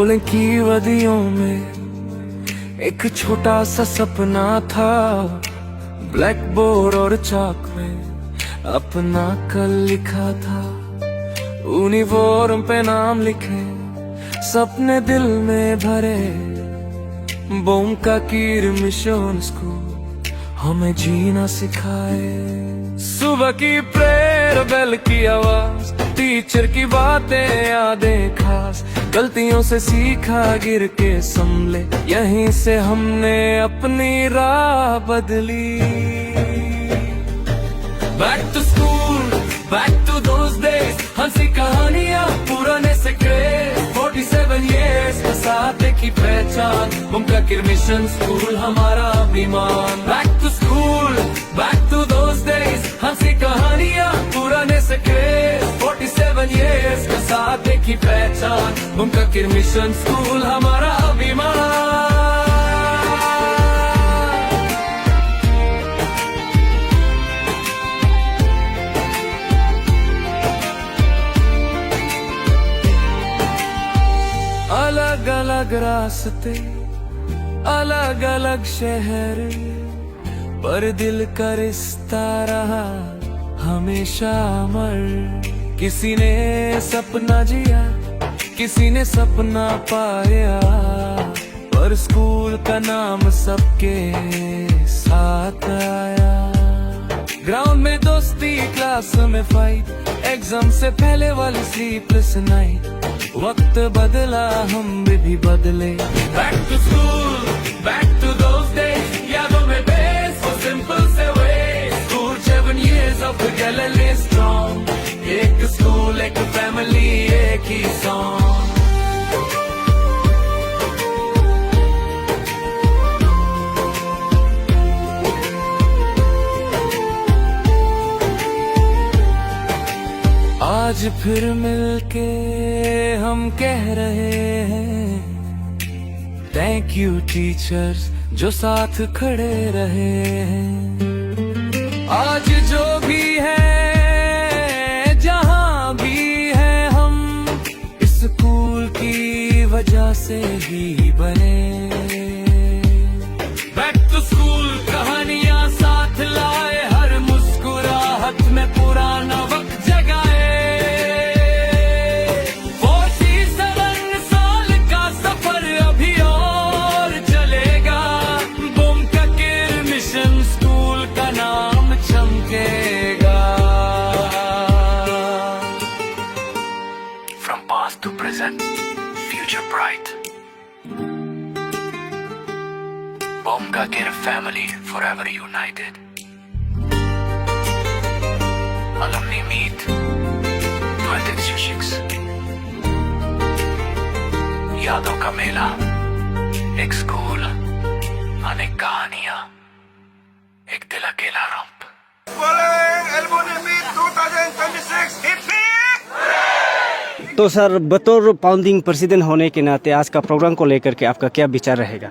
शोले की वदियों में एक छोटा सा सपना था, ब्लैक बोर्ड और चाक में अपना कल लिखा था। यूनिफॉर्म पे नाम लिखे, सपने दिल में भरे, बोम का कीर मिशन स्कूल हमें जीना सिखाए। सुबह की प्रेयर बेल की आवाज, टीचर की बातें यादें खास, गलतियों से सीखा गिर के संभले, यहीं से हमने अपनी राह बदली। Back to school, back to those days, हंसी कहानियां पुराने से क्रेज। 47 years साथ की पहचान, मुमकिन मिशन स्कूल हमारा अभिमान। Back to school, back to those days, हंसी कहानियां पुराने से क्रेज। 47 years साथ की पहचान, मुमकिन मिशन स्कूल हमारा अभिमान। अलग अलग रास्ते, अलग अलग शहर, पर दिल का रिश्ता रहा हमेशा अमर। किसी ने सपना जिया, किसी ने सपना पाया, पर स्कूल का नाम सबके साथ आया। ग्राउंड में दोस्ती, क्लास में फाइट, एग्जाम से पहले वाली स्लीपलेस नाइट। वक्त बदला, हम भी बदले। Back to school, back to those days, यादों में बेस वो सिंपल से वे। School 7 years of together strong, एक स्कूल एक फैमिली एक ही सॉन्ग। आज फिर मिलके हम कह रहे हैं, थैंक यू टीचर्स जो साथ खड़े रहे हैं। आज जो भी है, जहां भी है, हम इस स्कूल की वजह से ही बने। बैक टू स्कूल कहानियां साथ लाए, हर मुस्कुराहट में पुराना वक्त जगाए। 47 साल का सफर अभी और चलेगा, बोम का कीर मिशन स्कूल का नाम चमकेगा। From past to present, future bright. Bomga Kir family forever united. Alumni meet 26 यादों का मेला, एक स्कूल, अनेक कहानियां, एक दिल अकेला rump. Alumni Meet 2026 hip hip! तो सर, बतौर फाउंडिंग प्रेसिडेंट होने के नाते आज का प्रोग्राम को लेकर के आपका क्या विचार रहेगा?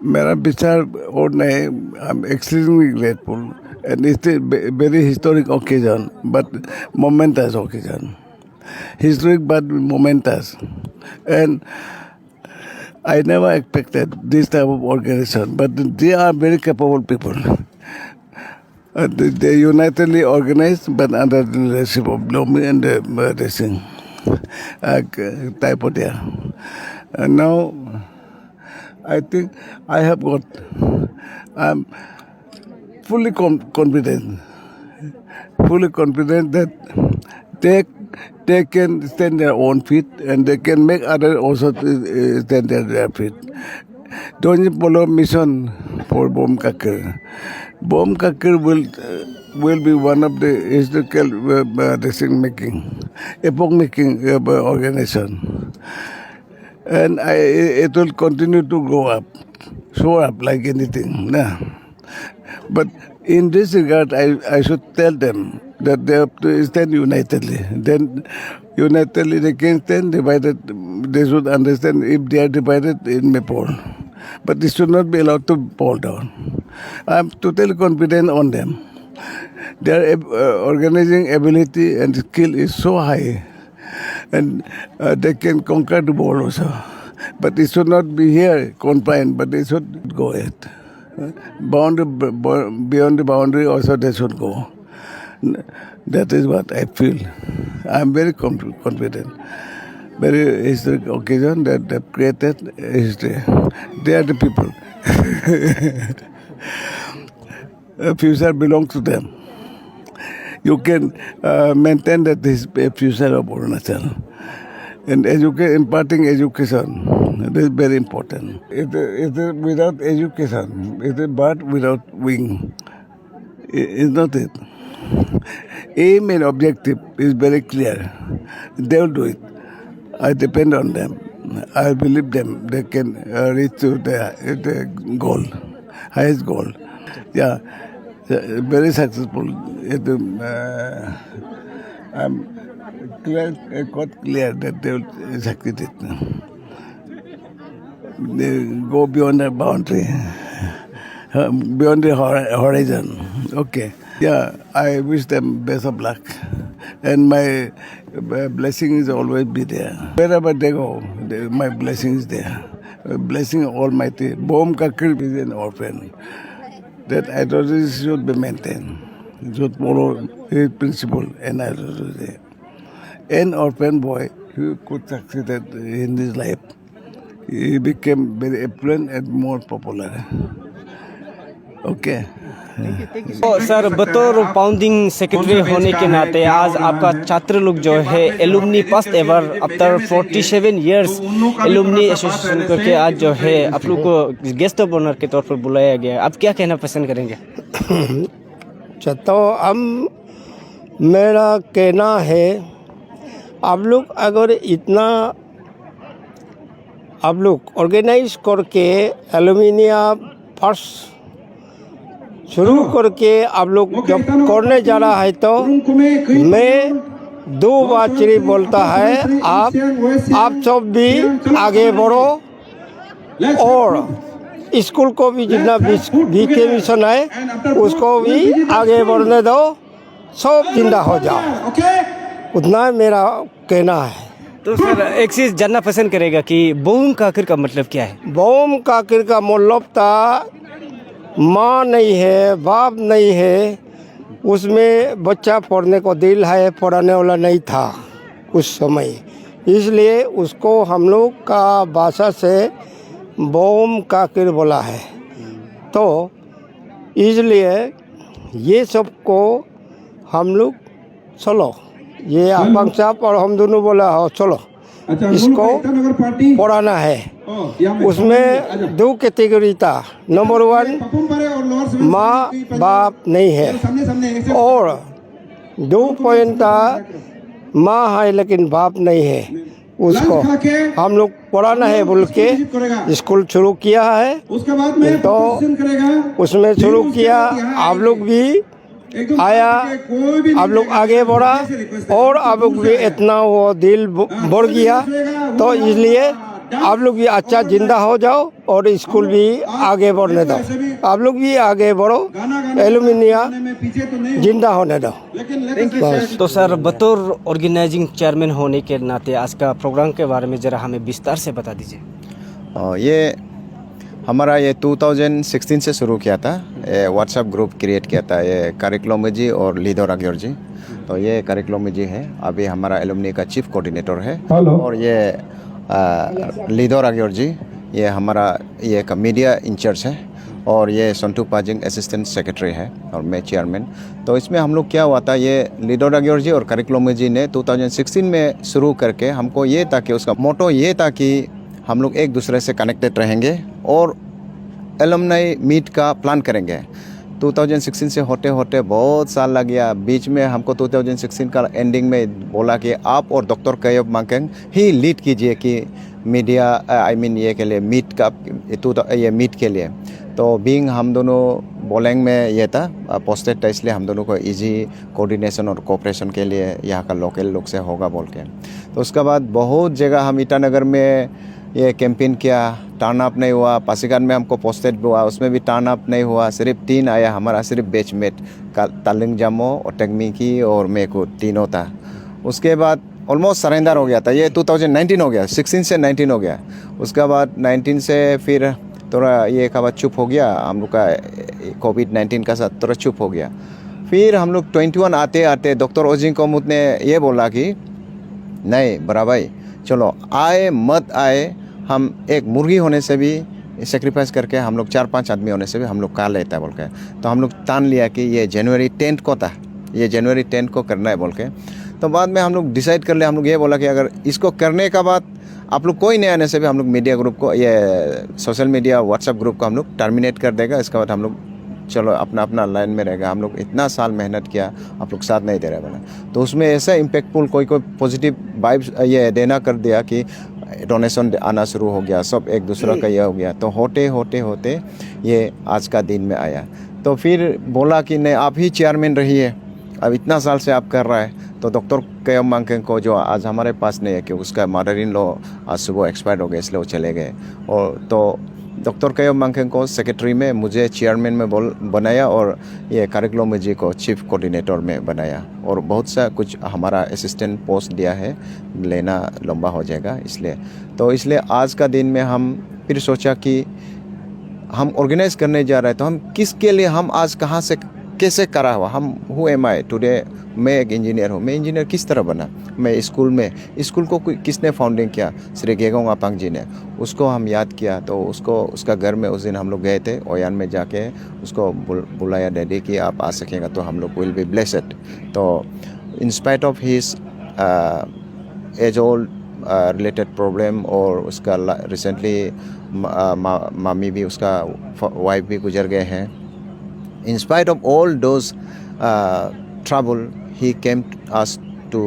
मेरा विचार और नहीं, I am extremely grateful and it's a very historic occasion, but momentous occasion. Historic but momentous. And I never expected this type of organization, but they are very capable people. They unitedly organized, but under the leadership of Lomi and Racing Taipodia. And now, I think I have got, I'm fully confident that they can stand their own feet and they can make others also stand their feet. Don't follow mission for Bomb Kakir. Bomb Kakir will be one of the historical decision-making, epoch-making organization. And it will continue to grow up, show up like anything. Nah. But in this regard, I should tell them that they have to stand unitedly. Then unitedly they can stand divided. They should understand if they are divided, it may fall. But it should not be allowed to fall down. I am totally confident on them. Their organizing ability and skill is so high, and they can conquer the world also. But it should not be here confined, but they should go ahead. Beyond the boundary also they should go. That is what I feel. I am very confident. Very historic occasion that they created history. They are the people. The future belongs to them. You can maintain that this future of Arunachal. And imparting education, it is very important. Without education, it is bird without wing. Is not it? Aim and objective is very clear. They will do it. I depend on them. I believe them. They can reach to the goal, highest goal. Yeah, very successful. I'm quite clear that they will succeed it. They go beyond the boundary, beyond the horizon. Okay. Yeah, I wish them best of luck. And my blessing is always be there. Wherever they go, my blessing is there. Blessing Almighty. Bom Kakir is an orphan. That idolatry should be maintained. It should follow his principle and idolatry. An orphan boy who could succeed in his life. He became very affluent and more popular. Okay. तो sir बतौर founding secretary होने के नाते आज आपका छात्र लोग जो है alumni first ever after 47 years alumni association करके आज जो है आप लोग को गेस्ट ऑफ ऑनर के तौर पर बुलाया गया। आप क्या कहना पसंद करेंगे? तो हम मेरा कहना है आप लोग अगर इतना आप लोग ऑर्गेनाइज करके एलुमिनिया फर्स्ट शुरू करके आप लोग जब करने जा रहा है तो मैं दो बात सिर्फ बोलता है आप सब भी आगे बढ़ो और स्कूल को भी जितना बीके मिशन है उसको भी आगे बढ़ने दो, सब जिंदा हो जाओ, उतना मेरा कहना है। तो सर एक चीज़ जानना पसंद करेगा कि बोम काकिर का मतलब क्या है? बोम काकिर का मतलब था माँ नहीं है, बाप नहीं है, उसमें बच्चा पढ़ने को दिल है, पढ़ाने वाला नहीं था उस समय, इसलिए उसको हम लोग का भाषा से बोम काकिर बोला है। तो इसलिए ये सब को हम लोग चलो, ये आपांग साहब और हम दोनों बोला हो चलो इसको पढ़ाना है। उसमें दो कैटेगरी था, नंबर 1 माँ बाप नहीं है और 2 पॉइंट था माँ है लेकिन बाप नहीं है, उसको हम लोग पढ़ाना है बोल के स्कूल शुरू किया है। तो उसमें शुरू किया, आप लोग भी आया, आप लोग आगे बढ़ा और आप लोग भी इतना वो दिल बढ़ गया, तो इसलिए आप लोग भी अच्छा जिंदा हो जाओ और स्कूल भी आगे बढ़ने दो, आप लोग भी आगे बढ़ो, एलुमिनिया जिंदा होने दो। तो सर बतौर ऑर्गेनाइजिंग चेयरमैन होने के नाते आज का प्रोग्राम के बारे में ज़रा हमें विस्तार से बता दीजिए। ये हमारा ये 2016 से शुरू किया था, ये व्हाट्सएप ग्रुप क्रिएट किया था, ये करिकुलम जी और लीडर अग्योर जी। तो ये करिकुलम जी है, अभी हमारा एलुमनी का चीफ कोऑर्डिनेटर है, और ये लीडर अग्योर जी ये हमारा ये एक मीडिया इंचार्ज है, और ये संटू पाजिंग असिस्टेंट सेक्रेटरी है और मैं चेयरमैन। तो इसमें हम लोग क्या हुआ था, ये लीडर अग्योर जी और करिकुलम जी ने 2016 में शुरू करके हमको ये था कि उसका मोटो ये था कि हम लोग एक दूसरे से कनेक्टेड रहेंगे और एलुमनाई मीट का प्लान करेंगे। 2016 से होते होते बहुत साल लग गया, बीच में हमको 2016 का एंडिंग में बोला कि आप और डॉक्टर कयब मांकेंग ही लीड कीजिए कि मीडिया ये के लिए मीट का ये मीट के लिए। तो बीइंग हम दोनों बोलेंग में ये था पोस्टेड था, इसलिए हम दोनों को इजी कोऑर्डिनेशन और कोऑपरेशन के लिए यहाँ का लोकल लोग से होगा बोल के। तो उसके बाद बहुत जगह हम ईटानगर में ये कैंपेन किया, टर्न अप नहीं हुआ, पासीघाट में हमको पोस्टेड हुआ, उसमें भी टर्न अप नहीं हुआ, सिर्फ 3 आया हमारा, सिर्फ बैचमेट का तालिंग जामो और टेक्मिकी और मेरे को तीनों था। उसके बाद ऑलमोस्ट सरेंडर हो गया था। ये 2019 हो गया, 16 से 19 हो गया। उसके बाद 19 से फिर थोड़ा ये का बाद चुप हो गया, हम लोग का कोविड-19 का साथ थोड़ा चुप हो गया। फिर हम लोग 21 आते आते डॉक्टर ओजिंग कोमुत ने ये बोला कि नहीं बड़ा भाई, चलो आए मत आए, हम एक मुर्गी होने से भी सेक्रीफाइस करके हम लोग 4-5 आदमी होने से भी हम लोग का लेता है बोल के। तो हम लोग तान लिया कि ये जनवरी 10 को था, ये जनवरी 10 को करना है बोल के। तो बाद में हम लोग डिसाइड कर लिया, हम लोग ये बोला कि अगर इसको करने का बाद आप लोग कोई नहीं आने से भी हम लोग मीडिया ग्रुप को, ये सोशल मीडिया व्हाट्सएप ग्रुप को हम लोग टर्मिनेट कर देगा। इसके बाद हम लोग चलो अपना अपना लाइन में रहेगा। हम लोग इतना साल मेहनत किया, आप लोग साथ नहीं दे रहे बोला। तो उसमें ऐसा इम्पैक्टफुल कोई पॉजिटिव वाइब्स ये देना कर दिया कि डोनेशन आना शुरू हो गया, सब एक दूसरा का ये हो गया। तो होते होते होते ये आज का दिन में आया। तो फिर बोला कि नहीं आप ही चेयरमैन रहिए, अब इतना साल से आप कर रहा है। तो डॉक्टर कयम मांगकें को जो आज हमारे पास नहीं है कि उसका मदर इन लॉ आज सुबह एक्सपायर हो गए, इसलिए वो चले गए। और तो डॉक्टर कयम मांगकें को सेक्रेटरी में, मुझे चेयरमैन में बनाया और ये कार्यक्रम जी को चीफ कोऑर्डिनेटर में बनाया। और बहुत सा कुछ हमारा असिस्टेंट पोस्ट दिया है, लेना लंबा हो जाएगा इसलिए। तो इसलिए आज का दिन में हम फिर सोचा कि हम ऑर्गेनाइज करने जा रहे हैं, तो हम किसके लिए, हम आज कहाँ से कैसे करा हुआ, हम हु एम आई टुडे। मैं एक इंजीनियर हूँ, मैं इंजीनियर किस तरह बना, मैं स्कूल को किसने फाउंडिंग किया, श्री गेगोंग अपांग जी ने, उसको हम याद किया। तो उसका घर में उस दिन हम लोग गए थे, ओयान में जाके उसको बुलाया डैडी कि आप आ सकेगा तो हम लोग विल बी ब्लेस्ड। तो in spite of his age old related problem, और उसका रिसेंटली मामी भी, उसका वाइफ भी गुजर गए हैं। In spite of all those trouble, he came us to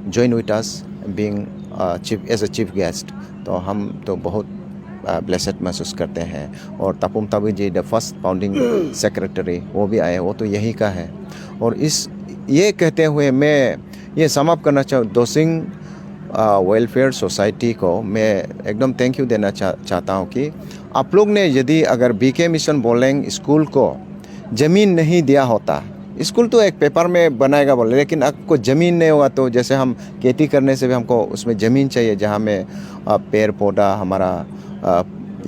join with us, being as a chief guest. तो हम तो बहुत ब्लेसड महसूस करते हैं। और तापुम ताबी जी द फर्स्ट फाउंडिंग सेक्रेटरी, वो भी आए, वो तो यही का है। और ये कहते हुए मैं ये समाप्त करना दोसिंग वेलफेयर सोसाइटी को मैं एकदम थैंक यू देना चाहता हूँ कि आप लोग ने यदि अगर बीके मिशन बोलेंग स्कूल को ज़मीन नहीं दिया होता, स्कूल तो एक पेपर में बनाएगा बोले, लेकिन आपको ज़मीन नहीं होगा तो जैसे हम खेती करने से भी हमको उसमें ज़मीन चाहिए जहाँ में पेड़ पौधा हमारा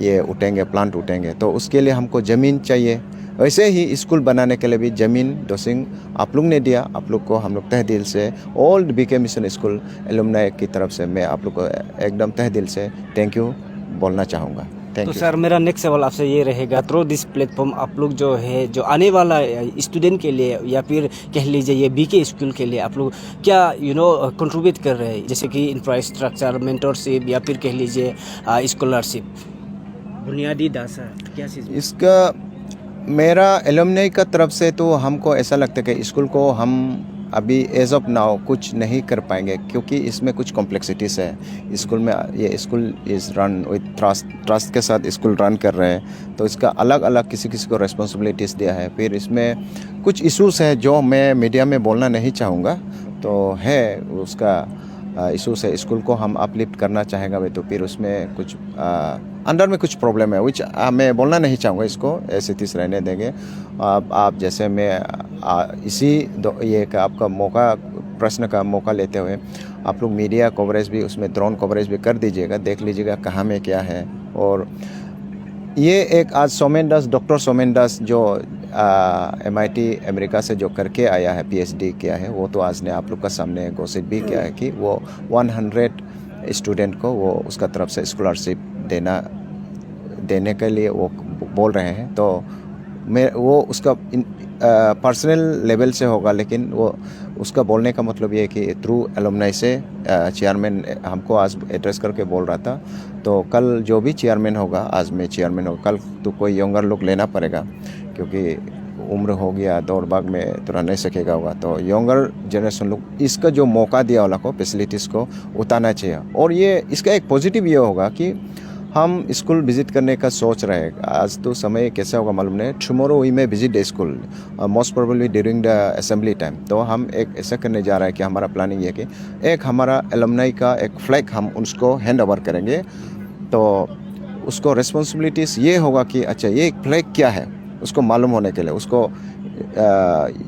ये उठेंगे, प्लांट उठेंगे, तो उसके लिए हमको ज़मीन चाहिए। वैसे ही स्कूल बनाने के लिए भी ज़मीन दोसिंग आप लोग ने दिया। आप लोग को हम लोग तहे दिल से old BK mission school alumni की तरफ से मैं आप लोग को एकदम तहे दिल से थैंक यू बोलना चाहूँगा। तो सर मेरा नेक्स्ट सवाल आपसे ये रहेगा, थ्रू दिस प्लेटफॉर्म आप लोग जो है, जो आने वाला स्टूडेंट के लिए या फिर कह लीजिए ये बीके स्कूल के लिए आप लोग क्या कंट्रीब्यूट कर रहे हैं, जैसे कि इंफ्रास्ट्रक्चर, मेंटरशिप या फिर कह लीजिए स्कॉलरशिप, बुनियादी ढांचा, क्या चीज़? इसका मेरा एलुमनाई का तरफ से तो हमको ऐसा लगता है कि स्कूल को हम अभी एज ऑफ नाउ कुछ नहीं कर पाएंगे, क्योंकि इसमें कुछ कॉम्प्लेक्सिटीज़ है। स्कूल में ये school is run with trust के साथ स्कूल रन कर रहे हैं, तो इसका अलग अलग किसी किसी को रेस्पॉन्सिबिलिटीज़ दिया है। फिर इसमें कुछ इश्यूज़ है जो मैं मीडिया में बोलना नहीं चाहूँगा, तो है उसका इशूज़ है। स्कूल को हम अपलिफ्ट करना चाहेगा तो फिर उसमें कुछ अंडर में कुछ प्रॉब्लम है, विच मैं बोलना नहीं चाहूँगा, इसको ऐसे तीस रहने देंगे। आप जैसे मैं ये का आपका मौका, प्रश्न का मौका लेते हुए आप लोग मीडिया कवरेज भी, उसमें ड्रोन कवरेज भी कर दीजिएगा, देख लीजिएगा कहाँ में क्या है। और ये एक आज सोमेन दास, डॉक्टर सोमेन दास जो MIT अमेरिका से जो करके आया है, PhD किया है, वो तो आज ने आप लोग का सामने घोषित भी किया है कि वो 100 स्टूडेंट को वो उसका तरफ से स्कॉलरशिप देने के लिए वो बोल रहे हैं। तो वो उसका पर्सनल लेवल से होगा, लेकिन वो उसका बोलने का मतलब ये है कि थ्रू एलुमनाई से चेयरमैन हमको आज एड्रेस करके बोल रहा था। तो कल जो भी चेयरमैन होगा, आज मैं चेयरमैन होगा, कल तो कोई यंगर लोग लेना पड़ेगा, क्योंकि उम्र हो गया, दौड़ भाग में तो रह नहीं सकेगा होगा। तो यंगर जनरेशन लोग इसका जो मौका दिया वाला को, फैसिलिटीज़ को उतारना चाहिए। और ये इसका एक पॉजिटिव ये होगा कि हम स्कूल विजिट करने का सोच रहे हैं। आज तो समय कैसा होगा मालूम नहीं, टुमारो वी में visit the school, most probably during the assembly time. तो हम एक ऐसा करने जा रहे हैं कि हमारा प्लानिंग ये कि एक हमारा एलुमनाई का एक फ्लैग हम उसको हैंड ओवर करेंगे। तो उसको रिस्पॉन्सिबिलिटीज़ ये होगा कि अच्छा ये फ्लैग क्या है, उसको मालूम होने के लिए, उसको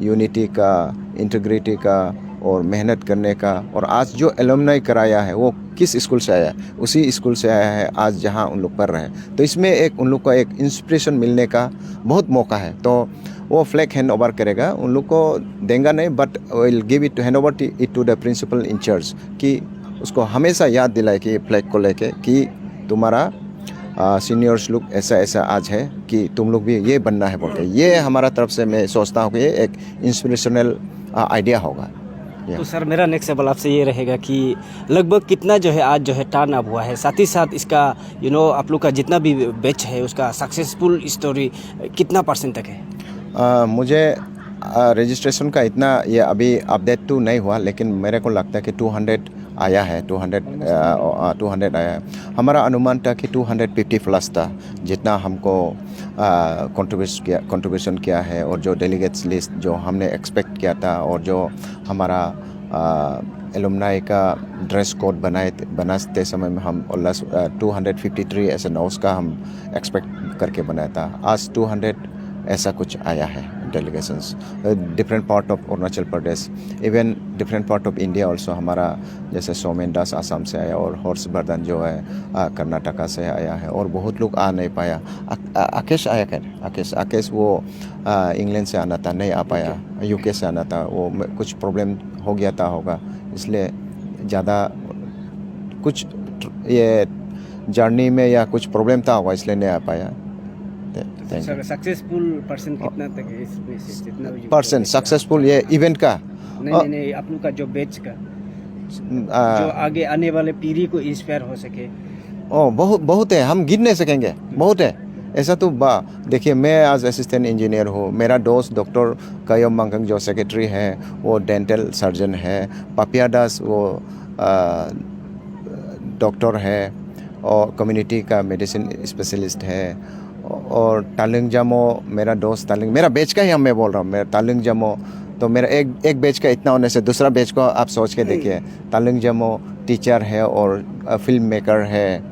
यूनिटी का, इंटीग्रिटी का और मेहनत करने का। और आज जो एलुमनाई कराया है वो किस स्कूल से आया है, उसी स्कूल से आया है आज जहाँ उन लोग पढ़ रहे हैं। तो इसमें एक उन लोग का एक इंस्पिरेशन मिलने का बहुत मौका है। तो वो फ्लैग हैंड ओवर करेगा, उन लोग को देंगे नहीं, but will give it hand over it to the principal incharge, कि उसको हमेशा याद दिलाए कि फ्लैग को लेके कि तुम्हारा सीनियर्स लोग ऐसा ऐसा आज है कि तुम लोग भी ये बनना है बोल के। ये हमारा तरफ से मैं सोचता हूँ कि ये एक इंस्पिरेशनल आइडिया होगा। तो सर मेरा नेक्स्ट सवाल आपसे ये रहेगा कि लगभग कितना जो है आज जो है टर्न अप हुआ है, साथ ही साथ इसका आप लोग का जितना भी बैच है उसका सक्सेसफुल स्टोरी कितना % तक है? मुझे रजिस्ट्रेशन का इतना ये अभी अपडेट तो नहीं हुआ, लेकिन मेरे को लगता है कि 200 आया है, 200 आया है। हमारा अनुमान था कि 250 प्लस था जितना हमको कंट्रीब्यूशन किया है, और जो डेलीगेट्स लिस्ट जो हमने एक्सपेक्ट किया था, और जो हमारा एलुमनाई का ड्रेस कोड बनाते समय में हम 253 ऐसे नोट्स का हम एक्सपेक्ट करके बनाया था। आज 200 ऐसा कुछ आया है delegations, different part of Arunachal Pradesh, even different part of India also. हमारा जैसे सोमेन दास आसाम से आया, और हर्षवर्धन जो है कर्नाटका से आया है, और बहुत लोग आ नहीं पाया। आकेश आया क्या? आकेश वो इंग्लैंड से आना था, नहीं आ पाया, यूके से आना था, वो कुछ प्रॉब्लम हो गया था होगा, इसलिए ज़्यादा कुछ ये जर्नी में या कुछ प्रॉब्लम था होगा, इसलिए नहीं आ पाया। सर सक्सेसफुल % कितना तक है इसमें से? जितना भी % सक्सेसफुल ये इवेंट का नहीं आप लोग का जो बैच का जो आगे आने वाले पीढ़ी को इंस्पायर हो सके। बहुत है, हम गिन नहीं सकेंगे, बहुत है ऐसा। तो देखिए, मैं आज असिस्टेंट इंजीनियर हूँ, मेरा दोस्त डॉक्टर कायम मंगंग जो सेक्रेटरी है वो डेंटल सर्जन है, पापिया दास वो डॉक्टर है और कम्युनिटी का मेडिसिन स्पेशलिस्ट है, और तालिंग जामो मेरा दोस्त तालिंग, मेरा बैच का ही मैं बोल रहा हूँ, मेरा तालिंग जामो। तो मेरा एक बैच का इतना होने से दूसरा बैच को आप सोच के देखिए, तालिंग जामो टीचर है और फिल्म मेकर है,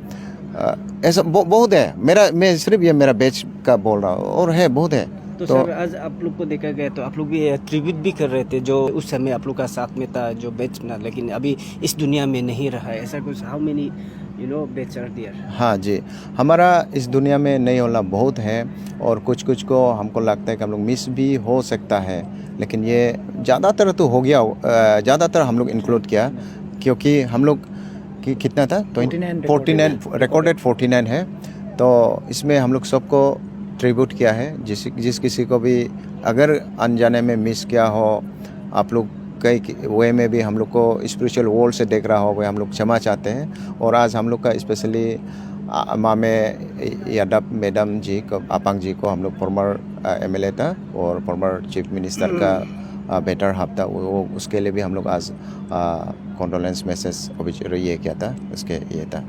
ऐसा बहुत है। मैं सिर्फ ये मेरा बैच का बोल रहा हूँ, और है बहुत है। तो सर आज आप लोग को देखा गया तो आप लोग भी ट्रिब्यूट भी कर रहे थे जो उस समय आप लोग का साथ में था जो बैच ना, लेकिन अभी इस दुनिया में नहीं रहा है, ऐसा कुछ? How many batch are there? हाँ जी, हमारा इस दुनिया में नहीं होना बहुत है, और कुछ को हमको लगता है कि हम लोग मिस भी हो सकता है, लेकिन ये ज़्यादातर तो हो गया, ज़्यादातर हम लोग इंक्लूड किया, क्योंकि हम लोग कि कितना था 49 रिकॉर्डेड 49 है। तो इसमें हम लोग सबको ट्रिब्यूट किया है, जिस किसी को भी अगर अनजाने में मिस किया हो, आप लोग कई वे में भी हम लोग को स्पिरिचुअल वर्ल्ड से देख रहा हो, वे हम लोग क्षमा चाहते हैं। और आज हम लोग का स्पेशली मामे यादव मैडम जी को, आपांग जी को, हम लोग फॉर्मर MLA था और फॉर्मर चीफ मिनिस्टर का बेटर हाफ था, वो उसके लिए भी हम लोग आज कॉन्डोलेंस मैसेज ये किया था, उसके ये था।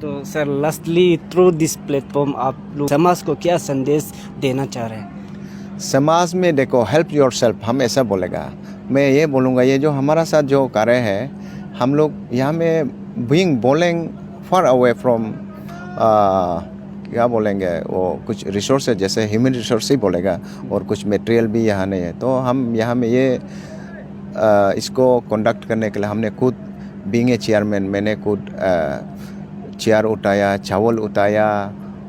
तो sir lastly through this platform आप लोग समाज को क्या संदेश देना चाह रहे हैं? समाज में देखो, हेल्प योरसेल्फ, हम ऐसा बोलेगा। मैं ये बोलूँगा, ये जो हमारा साथ जो कार्य है, हम लोग यहाँ में being Boleng far away from क्या बोलेंगे, वो कुछ रिसोर्सेज जैसे ह्यूमन रिसोर्स ही बोलेगा, और कुछ मटेरियल भी यहाँ नहीं है। तो हम यहाँ में ये इसको कंडक्ट करने के लिए हमने खुद बीइंग ए चेयरमैन, मैंने खुद चेयर उठाया, चावल उठाया,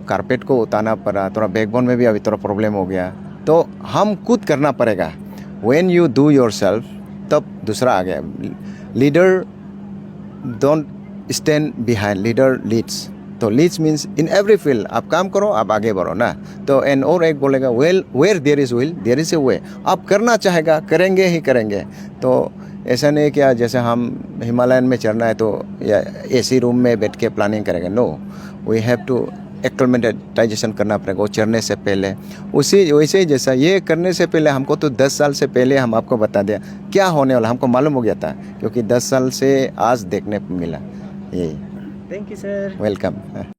कारपेट को उतारना पड़ा, थोड़ा बैकबोन में भी अभी थोड़ा प्रॉब्लम हो गया, तो हम खुद करना पड़ेगा। When you do yourself, तब दूसरा आ गया। Leader don't stand behind, leader leads. तो leads means in every field आप काम करो, आप आगे बढ़ो ना। तो एंड और एक बोलेगा, where there is will there is a way. आप करना चाहेगा, करेंगे ही करेंगे। तो ऐसा नहीं क्या जैसे हम हिमालयन में चढ़ना है तो या AC रूम में बैठ के प्लानिंग करेंगे, no, we have to acclimatization करना पड़ेगा वो चढ़ने से पहले। वैसे ही जैसा ये करने से पहले हमको तो 10 साल से पहले हम आपको बता दिया क्या होने वाला, हमको मालूम हो गया था, क्योंकि 10 साल से आज देखने को मिला। यही। Thank you sir. वेलकम।